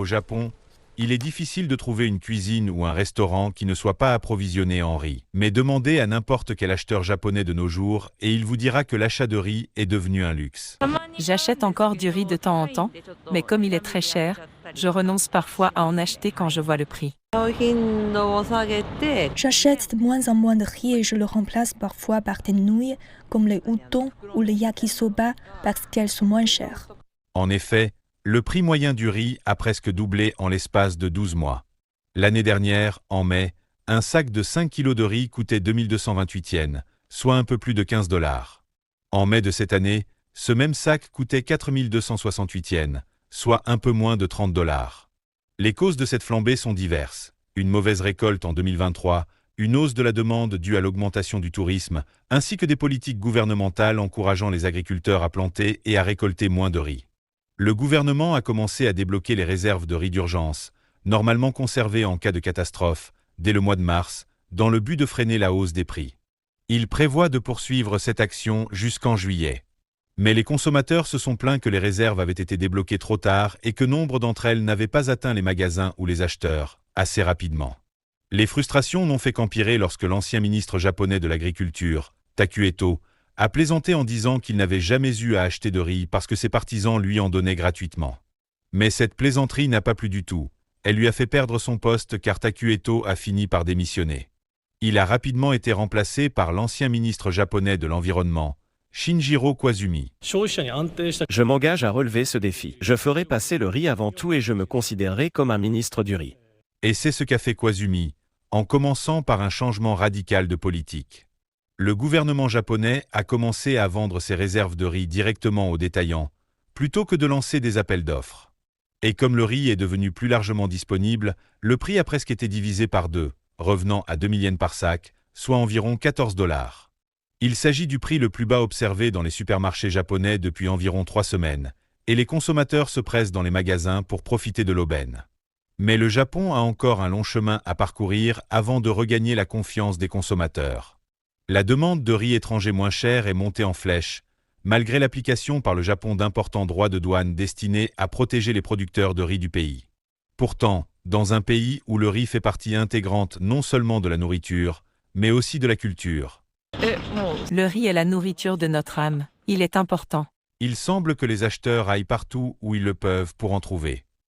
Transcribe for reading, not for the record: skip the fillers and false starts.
Au Japon, il est difficile de trouver une cuisine ou un restaurant qui ne soit pas approvisionné en riz. Mais demandez à n'importe quel acheteur japonais de nos jours et il vous dira que l'achat de riz est devenu un luxe. J'achète encore du riz de temps en temps, mais comme il est très cher, je renonce parfois à en acheter quand je vois le prix. J'achète de moins en moins de riz et je le remplace parfois par des nouilles comme les udon ou les yakisoba parce qu'elles sont moins chères. En effet, le prix moyen du riz a presque doublé en l'espace de 12 mois. L'année dernière, en mai, un sac de 5 kg de riz coûtait 2228 yens, soit un peu plus de 15 $. En mai de cette année, ce même sac coûtait 4268 yens, soit un peu moins de 30 $. Les causes de cette flambée sont diverses. Une mauvaise récolte en 2023, une hausse de la demande due à l'augmentation du tourisme, ainsi que des politiques gouvernementales encourageant les agriculteurs à planter et à récolter moins de riz. Le gouvernement a commencé à débloquer les réserves de riz d'urgence, normalement conservées en cas de catastrophe, dès le mois de mars, dans le but de freiner la hausse des prix. Il prévoit de poursuivre cette action jusqu'en juillet. Mais les consommateurs se sont plaints que les réserves avaient été débloquées trop tard et que nombre d'entre elles n'avaient pas atteint les magasins ou les acheteurs, assez rapidement. Les frustrations n'ont fait qu'empirer lorsque l'ancien ministre japonais de l'Agriculture, Taku Eto, a plaisanté en disant qu'il n'avait jamais eu à acheter de riz parce que ses partisans lui en donnaient gratuitement. Mais cette plaisanterie n'a pas plu du tout. Elle lui a fait perdre son poste car Taku Eto a fini par démissionner. Il a rapidement été remplacé par l'ancien ministre japonais de l'Environnement, Shinjiro Koizumi. Je m'engage à relever ce défi. Je ferai passer le riz avant tout et je me considérerai comme un ministre du riz. Et c'est ce qu'a fait Koizumi, en commençant par un changement radical de politique. Le gouvernement japonais a commencé à vendre ses réserves de riz directement aux détaillants, plutôt que de lancer des appels d'offres. Et comme le riz est devenu plus largement disponible, le prix a presque été divisé par 2, revenant à 2000 yens par sac, soit environ 14 $. Il s'agit du prix le plus bas observé dans les supermarchés japonais depuis environ 3 semaines, et les consommateurs se pressent dans les magasins pour profiter de l'aubaine. Mais le Japon a encore un long chemin à parcourir avant de regagner la confiance des consommateurs. La demande de riz étranger moins cher est montée en flèche, malgré l'application par le Japon d'importants droits de douane destinés à protéger les producteurs de riz du pays. Pourtant, dans un pays où le riz fait partie intégrante non seulement de la nourriture, mais aussi de la culture, Le riz est la nourriture de notre âme. Il est important. il semble que les acheteurs aillent partout où ils le peuvent pour en trouver.